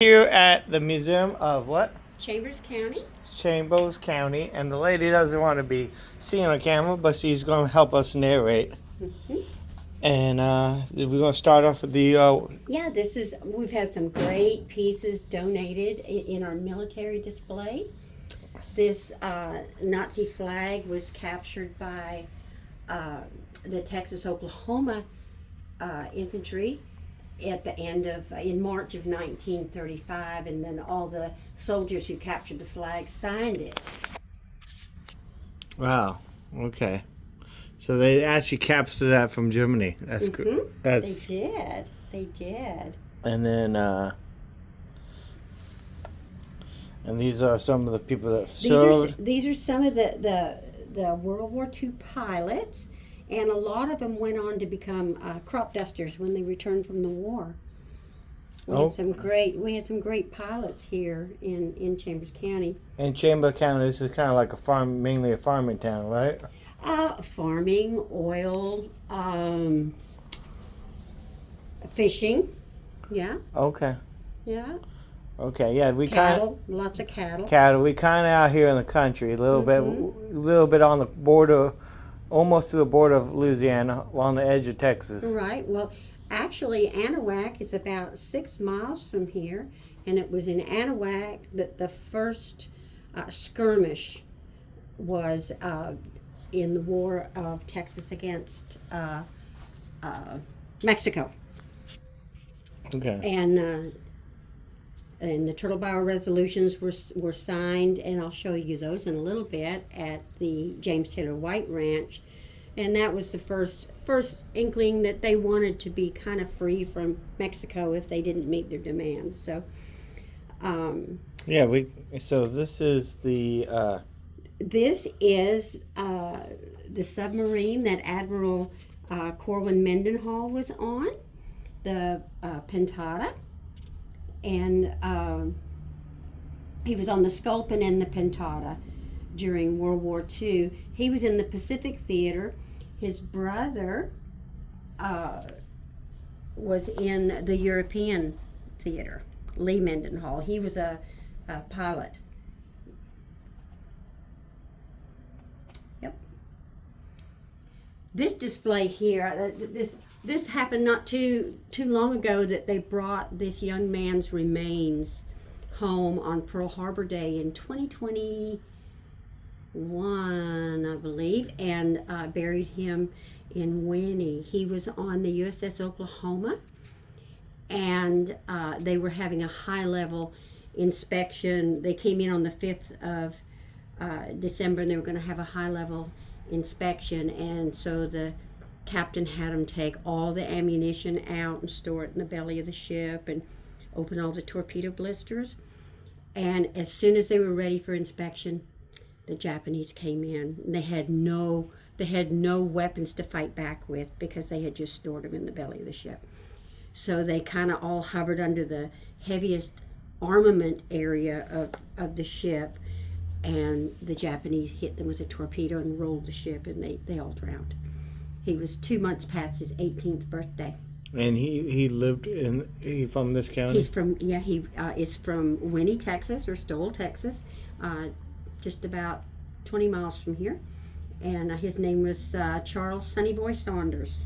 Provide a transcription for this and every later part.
Here at the Museum of what? Chambers County. Chambers County, and the lady doesn't want to be seen on camera, but she's going to help us narrate. And we're going to start off with the. Yeah, we've had some great pieces donated in our military display. This Nazi flag was captured by the Texas-Oklahoma infantry at the end of in March of 1935, and then all the soldiers who captured the flag signed it. Wow. Okay. So they actually captured that from Germany. That's good. That's. They did. They did. And then. And these are some of the people that served. These are some of the World War II pilots. And a lot of them went on to become crop dusters when they returned from the war. We had some great pilots here in Chambers County. And Chambers County, this is kind of like mainly a farming town, right? Farming, oil, fishing, yeah. Okay. Yeah. Okay, yeah, lots of cattle. Cattle. We kind of out here in the country, a little bit on the border. Almost to the border of Louisiana, on the edge of Texas. Right. Well, actually, Anahuac is about 6 miles from here, and it was in Anahuac that the first skirmish was in the War of Texas against Mexico. Okay. And the Turtle Bower resolutions were signed, and I'll show you those in a little bit, at the James Taylor White Ranch. And that was the first inkling that they wanted to be kind of free from Mexico if they didn't meet their demands. So, So this is the. This is the submarine that Admiral Corwin Mendenhall was on, the Pintada. And he was on the Sculpin and the Pintada during World War II. He was in the Pacific Theater. His brother was in the European Theater, Lee Mendenhall. He was a pilot. Yep. This display here, this happened not too long ago, that they brought this young man's remains home on Pearl Harbor Day in 2021, I believe, and buried him in Winnie. He was on the USS Oklahoma, and they were having a high-level inspection. They came in on the 5th of December, and they were going to have a high-level inspection, and so the captain had them take all the ammunition out and store it in the belly of the ship and open all the torpedo blisters. And as soon as they were ready for inspection, the Japanese came in. And they had no weapons to fight back with, because they had just stored them in the belly of the ship. So they kind of all hovered under the heaviest armament area of the ship, and the Japanese hit them with a torpedo and rolled the ship, and they all drowned. He was 2 months past his 18th birthday. And he lived from this county? He is from Winnie, Texas, or Stoll, Texas, just about 20 miles from here. And his name was Charles Sonnyboy Saunders.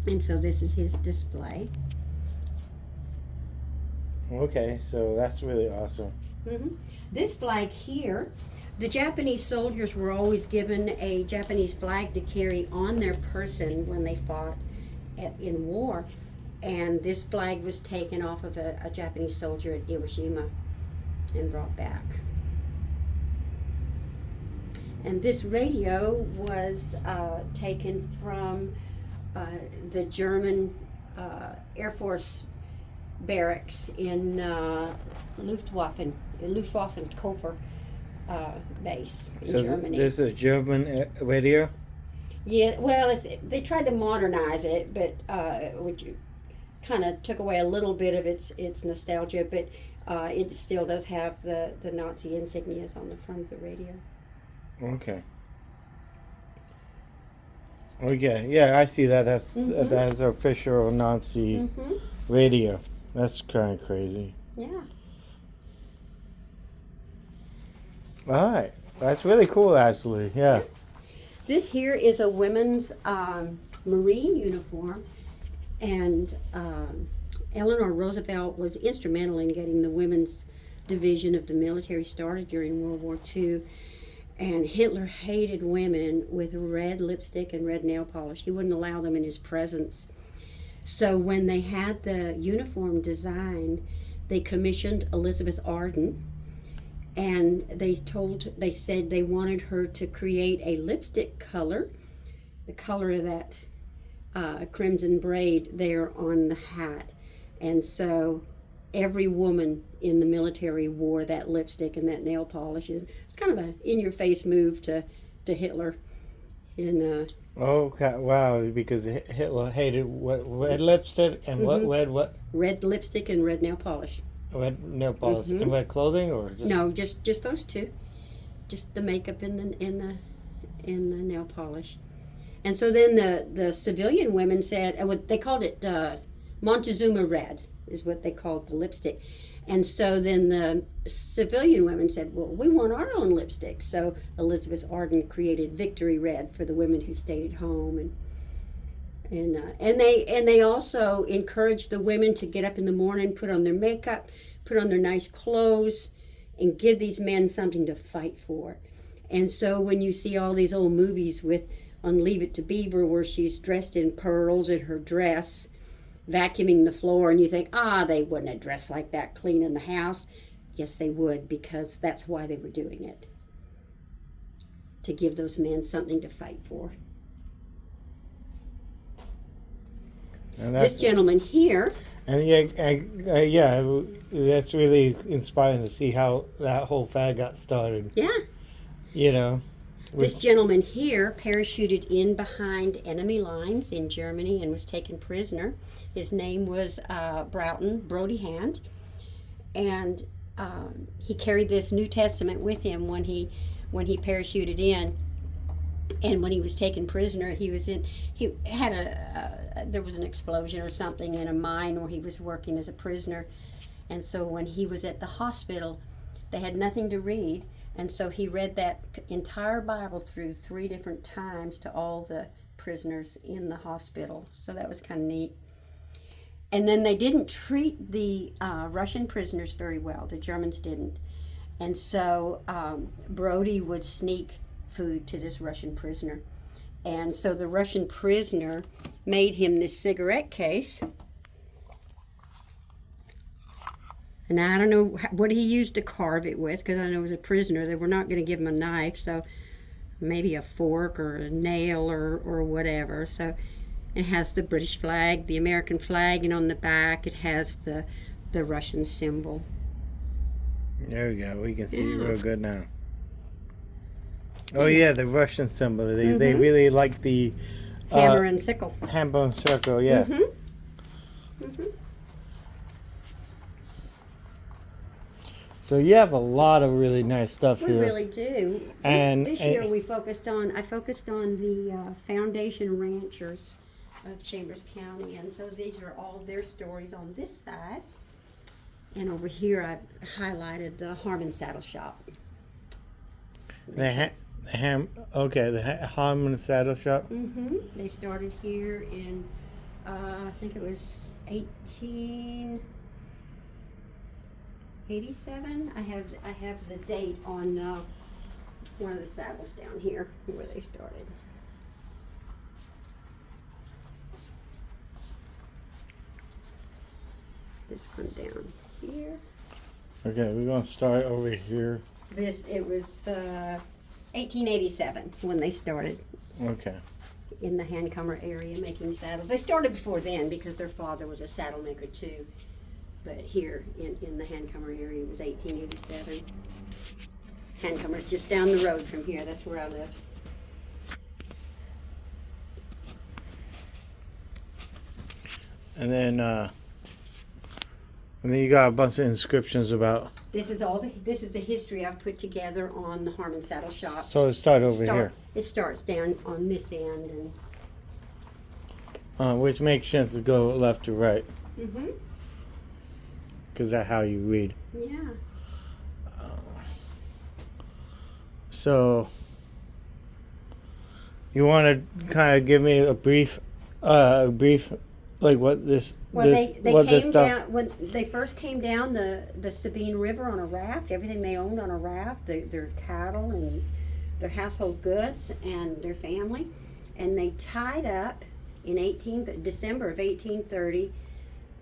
And so this is his display. Okay, so that's really awesome. This flag here, the Japanese soldiers were always given a Japanese flag to carry on their person when they fought in war. And this flag was taken off of a Japanese soldier at Iwo Jima and brought back. And this radio was taken from the German Air Force barracks in Luftwaffenkofer base in Germany. This is a German radio? Yeah, well, they tried to modernize it, but which kind of took away a little bit of its nostalgia, but it still does have the Nazi insignias on the front of the radio. Okay. Okay, yeah, I see that. That's our official Nazi radio. That's kind of crazy. Yeah. All right. That's really cool, actually. Yeah. This here is a women's Marine uniform, and Eleanor Roosevelt was instrumental in getting the women's division of the military started during World War II. And Hitler hated women with red lipstick and red nail polish. He wouldn't allow them in his presence. So when they had the uniform designed, they commissioned Elizabeth Arden, and they said they wanted her to create a lipstick color, the color of that crimson braid there on the hat. And so every woman in the military wore that lipstick and that nail polish. It's kind of a in-your-face move to Hitler. And Okay. Wow. Because Hitler hated what red lipstick and what red lipstick and red nail polish. red nail polish and red clothing, or just... No, just those two, just the makeup and the nail polish. And so then the civilian women said, they called it Montezuma red, is what they called the lipstick. And so then the civilian women said, well, we want our own lipstick. So Elizabeth Arden created Victory Red for the women who stayed at home. And they also encouraged the women to get up in the morning, put on their makeup, put on their nice clothes, and give these men something to fight for. And so when you see all these old movies on Leave It to Beaver, where she's dressed in pearls in her dress, vacuuming the floor, and you think, they wouldn't have dressed like that cleaning the house. Yes, they would, because that's why they were doing it, to give those men something to fight for. And this gentleman here, and yeah, that's really inspiring to see how that whole fad got started. Yeah. You know, this gentleman here parachuted in behind enemy lines in Germany and was taken prisoner. His name was Brody Hand, and he carried this New Testament with him when he parachuted in. And when he was taken prisoner, there was an explosion or something in a mine where he was working as a prisoner. And so when he was at the hospital, they had nothing to read. And so he read that entire Bible through 3 different times to all the prisoners in the hospital. So that was kind of neat. And then they didn't treat the Russian prisoners very well. The Germans didn't. And so Brody would sneak food to this Russian prisoner. And so the Russian prisoner made him this cigarette case. And I don't know what he used to carve it with, because I know he was a prisoner. They were not going to give him a knife, so maybe a fork or a nail or whatever. So it has the British flag, the American flag, and on the back it has the Russian symbol. There we go. We can see it real good now. Oh yeah, the Russian symbol. They really like the hammer and sickle. Hammer and sickle, yeah. So you have a lot of really nice stuff here. We really do. And this year I focused on the foundation ranchers of Chambers County, and so these are all their stories on this side. And over here I highlighted the Harmon Saddle Shop. The Harmon Saddle Shop. They started here in I think it was 1887. I have the date on one of the saddles down here where they started. This one down here. Okay, we're gonna start over here. It was 1887 when they started. Okay. In the Handcomer area making saddles. They started before then because their father was a saddle maker too. But here in the Handcomer area it was 1887. Handcomer's just down the road from here. That's where I live. And then you got a bunch of inscriptions about. This is the history I've put together on the Harmon Saddle Shop. So it started over here. It starts down on this end, and which makes sense to go left to right. because that's how you read. Yeah. So, you want to kind of give me a brief, like what this, Well, this, they what came this stuff. down when they first came down the Sabine River on a raft. Everything they owned on a raft, their cattle and their household goods and their family, and they tied up in December of 1830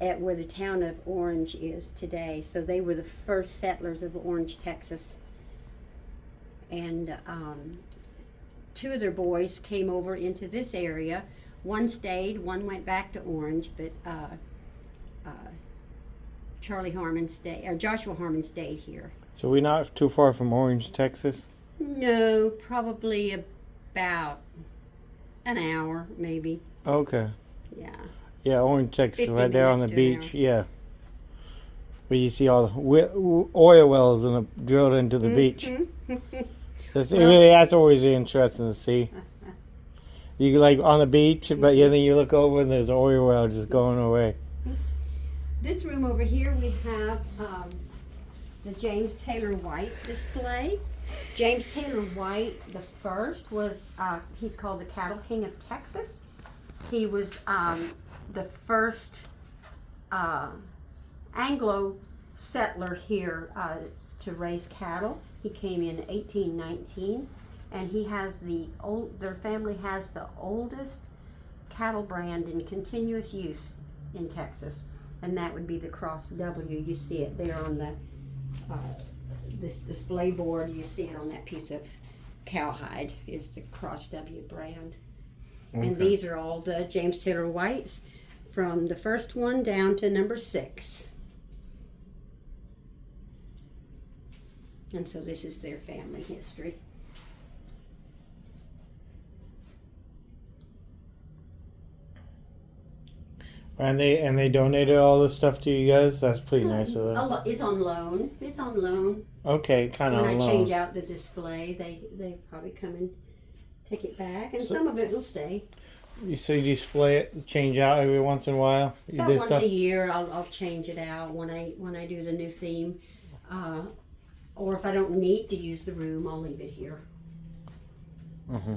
at where the town of Orange is today. So they were the first settlers of Orange, Texas. And two of their boys came over into this area. One stayed, one went back to Orange, but Joshua Harmon stayed here. So we're not too far from Orange, Texas? No, probably about an hour, maybe. Okay. Yeah. Yeah, Orange, Texas, 50 right there on the minutes to beach. Yeah. Where you see all the oil wells drilled into the beach. That's always interesting to see. You like on the beach, but then you look over and there's an oil well just going away. This room over here, we have the James Taylor White display. James Taylor White, the first, was he's called the Cattle King of Texas. He was the first Anglo settler here to raise cattle. He came in 1819, and he has their family has the oldest cattle brand in continuous use in Texas, and that would be the Cross W. You see it there on the this display board. You see it on that piece of cowhide is the Cross W brand. Okay. And these are all the James Taylor Whites from the first one down to number 6. And so this is their family history. And they donated all this stuff to you guys? That's pretty nice of them. It's on loan. It's on loan. Okay, kind of on loan. When I change out the display, they probably come and take it back, and some of it will stay. So you display it, change out every once in a while? About once a year, I'll change it out when I do the new theme. Or if I don't need to use the room, I'll leave it here. Mm-hmm.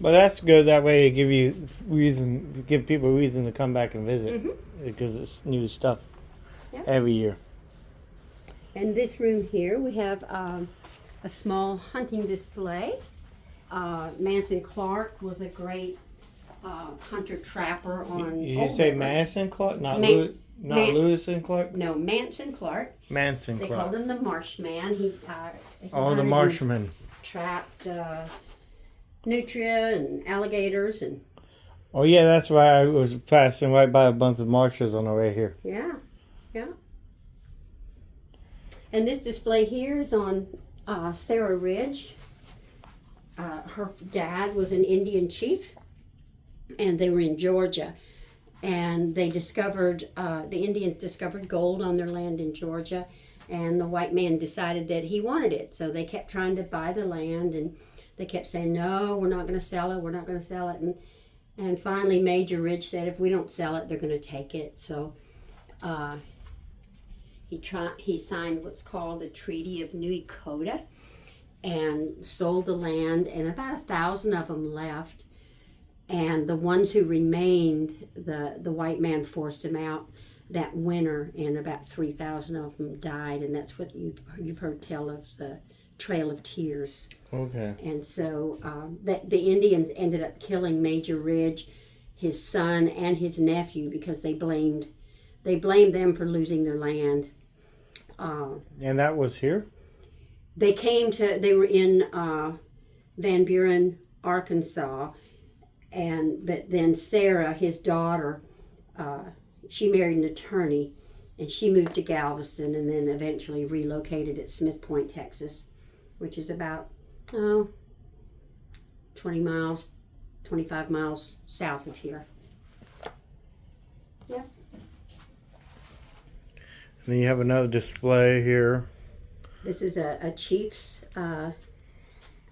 But that's good. That way, it give people reason to come back and visit because it's new stuff every year. In this room here, we have a small hunting display. Manson Clark was a great hunter trapper on. You say Manson Clark, not Lewis and Clark? No, Manson Clark. Manson Clark. They called him the Marshman. He the Marshman. Trapped nutria and alligators and. Oh yeah, that's why I was passing right by a bunch of marshes on the way here. Yeah. And this display here is on Sarah Ridge. Her dad was an Indian chief, and they were in Georgia. And they discovered, the Indians discovered gold on their land in Georgia, and the white man decided that he wanted it. So they kept trying to buy the land, and they kept saying, no, we're not going to sell it, we're not going to sell it. And finally Major Ridge said, if we don't sell it, they're going to take it. So he signed what's called the Treaty of New Dakota and sold the land, and about 1,000 of them left. And the ones who remained, the white man forced them out that winter, and about 3,000 of them died. And that's what you've heard tell of the Trail of Tears. Okay. And so the Indians ended up killing Major Ridge, his son, and his nephew because they blamed them for losing their land. And that was here? They were in Van Buren, Arkansas. But then Sarah, his daughter, she married an attorney, and she moved to Galveston, and then eventually relocated at Smith Point, Texas, which is about 25 miles south of here. Yeah. And then you have another display here. This is a chief's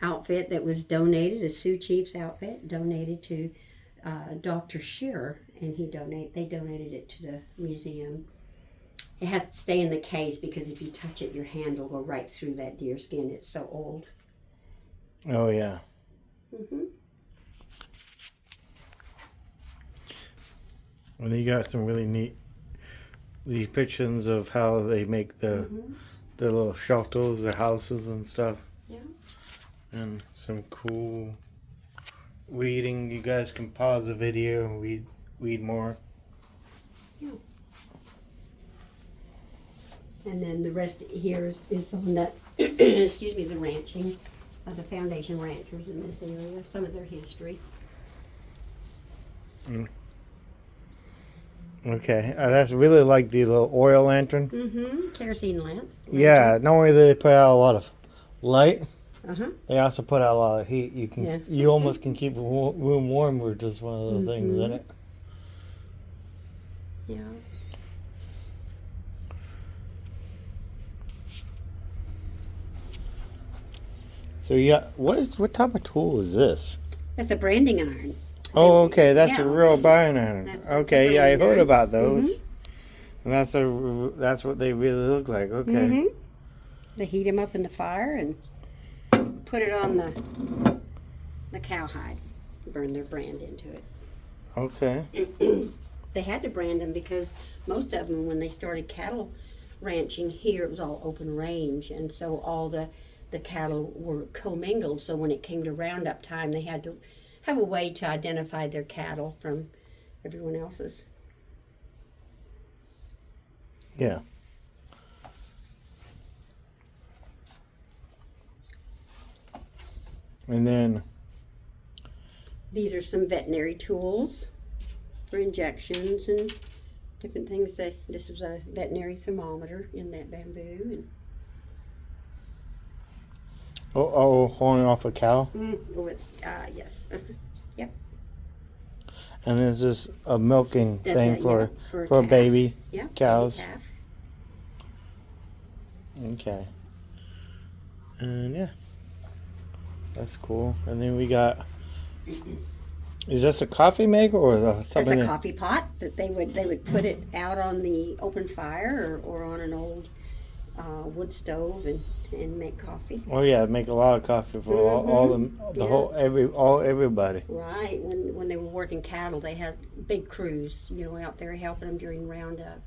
outfit that was donated, a Sioux Chief's outfit, donated to Dr. Shearer, and they donated it to the museum. It has to stay in the case because if you touch it, your hand will go right through that deer skin. It's so old. Oh, yeah. And you got some really neat depictions of how they make the little shelters, the houses and stuff. Yeah. And some cool weeding. You guys can pause the video and weed more. Yeah. And then the rest here is on the, excuse me, the ranching of the foundation ranchers in this area, some of their history. Okay, that's really like the little oil lantern. Kerosene lamp. Yeah, not only do they put out a lot of light, Uh-huh. they also put out a lot of heat. You almost can keep a room warm with just one of those things in it. Yeah. So what type of tool is this? That's a branding iron. Oh, okay, that's Yeah. a real bone iron. That's Okay, a yeah, I branding heard iron. about those. And that's what they really look like. Okay. They heat them up in the fire and put it on the cowhide. Burn their brand into it. Okay. They had to brand them because most of them, when they started cattle ranching here, it was all open range, and so all the cattle were commingled. So when it came to roundup time, they had to have a way to identify their cattle from everyone else's. Yeah. And then These are some veterinary tools for injections and different things. This is a veterinary thermometer in that bamboo. And horn off a cow. yes. Yep. And there's just a milking That's thing it, for a a calf. baby Yeah, cows. baby calf. Okay. And yeah, that's cool. And then we got. Is this a coffee maker or something? That's a coffee pot that they would put it out on the open fire or on an old wood stove and make coffee. Oh yeah, make a lot of coffee for all everybody. Right. When they were working cattle, they had big crews, out there helping them during roundup,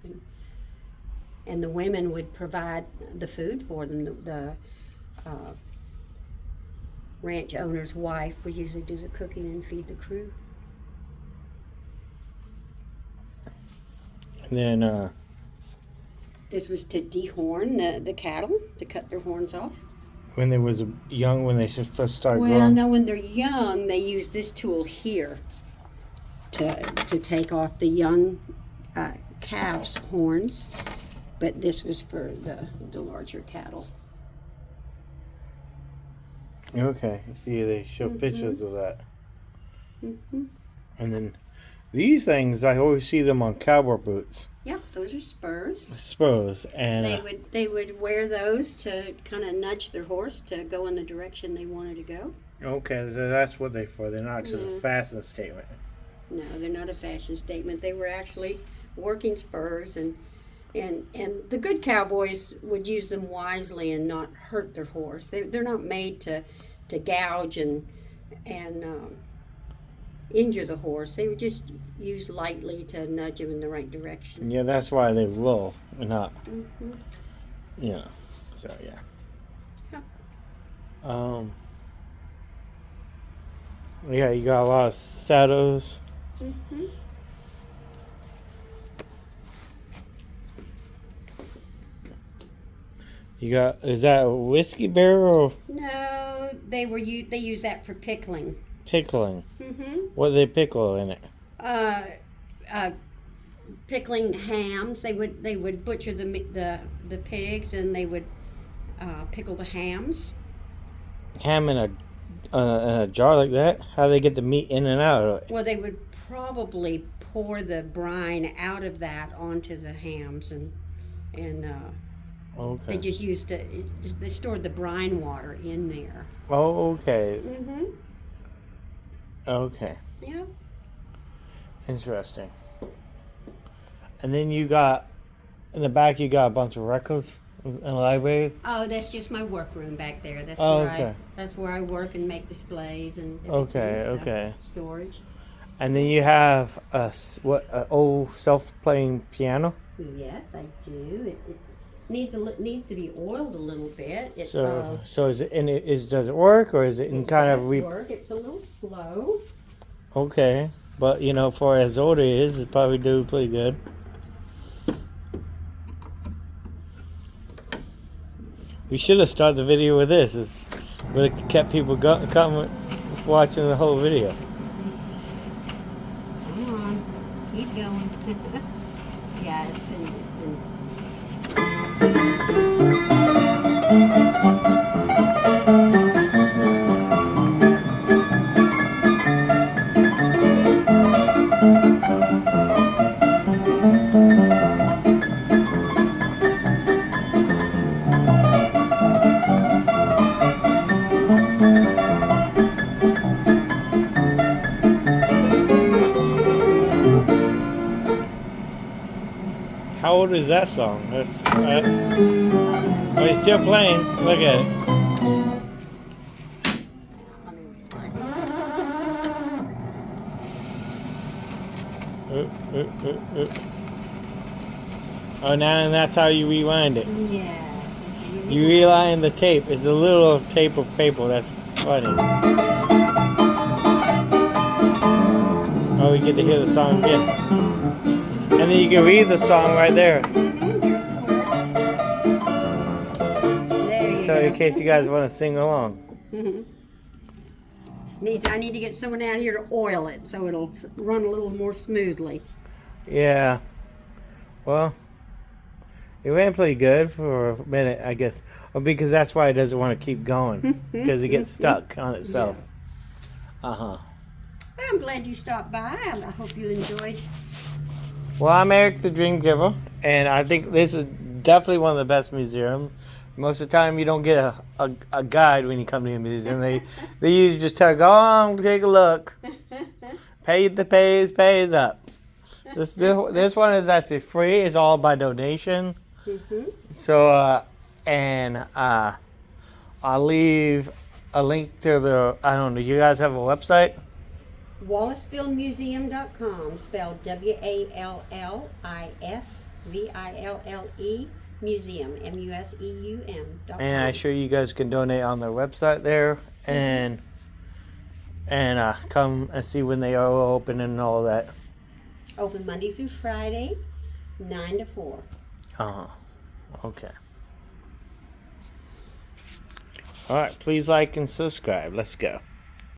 and the women would provide the food for them. The ranch owner's wife would usually do the cooking and feed the crew. And then This was to dehorn the cattle, to cut their horns off. when they was young, when they first started Well, growing. no, when they're young, they use this tool here to take off the young calves' horns, but this was for the larger cattle. Okay, you see, they show pictures of that. Mm-hmm. And then these things, I always see them on cowboy boots. Yep, those are spurs. I suppose, and They would wear those to kind of nudge their horse to go in the direction they wanted to go. okay, so that's what they're for. They're not just a Yeah. fashion statement. No, they're not a fashion statement. They were actually working spurs, and the good cowboys would use them wisely and not hurt their horse. They're not made to gouge and injure the horse. They would just use lightly to nudge him in the right direction. Yeah, that's why they roll, and not, Mm-hmm. So yeah. Yeah. Yeah, you got a lot of saddles. Mm-hmm. You got, is that a whiskey barrel or No, they use that for pickling. pickling? Mm-hmm. What do they pickle in it? Pickling hams. They would butcher the pigs, and they would pickle the hams. Ham in a jar like that? How do they get the meat in and out of it? Well, they would probably pour the brine out of that onto the hams, and Okay. they just they stored the brine water in there. Oh, okay. Mm-hmm. Okay. Yeah. Interesting. And then you got, in the back, you got a bunch of records in the library. Oh, that's just my workroom back there. That's that's where I work and make displays and everything, so storage. And then you have an old self-playing piano. Yes, I do. It needs to be oiled a little bit. So is it? And does it work, or is it in kind of work? It's a little slow. Okay, but for as old it is, it probably do pretty good. We should have started the video with this. It would have kept people coming, watching the whole video. Come on, keep going. Yeah, it's been. How old is that song? That's oh, he's still playing. Look at it. Oh, now and that's how you rewind it. Yeah. You rewind the tape. It's a little tape of paper. That's funny. Oh, we get to hear the song again. And then you can read the song right there. So in case you guys want to sing along. I need to get someone out here to oil it so it'll run a little more smoothly. Yeah. Well, it ran pretty good for a minute, I guess. Well, because that's why it doesn't want to keep going. Because it gets stuck on itself. Yeah. But I'm glad you stopped by. I hope you enjoyed. Well, I'm Eric the Dream Giver, and I think this is definitely one of the best museums. Most of the time, you don't get a guide when you come to a museum. They usually just tell you, go on, take a look. Pays up. This one is actually free. It's all by donation. So, I'll leave a link to the, I don't know, you guys have a website? WallisvilleMuseum.com, spelled WALLISVILLE Museum, MUSEUM.com. And I'm sure you guys can donate on their website there, and come and see when they are open and all that. Open Monday through Friday, 9 to 4. Okay. All right, please like and subscribe. Let's go.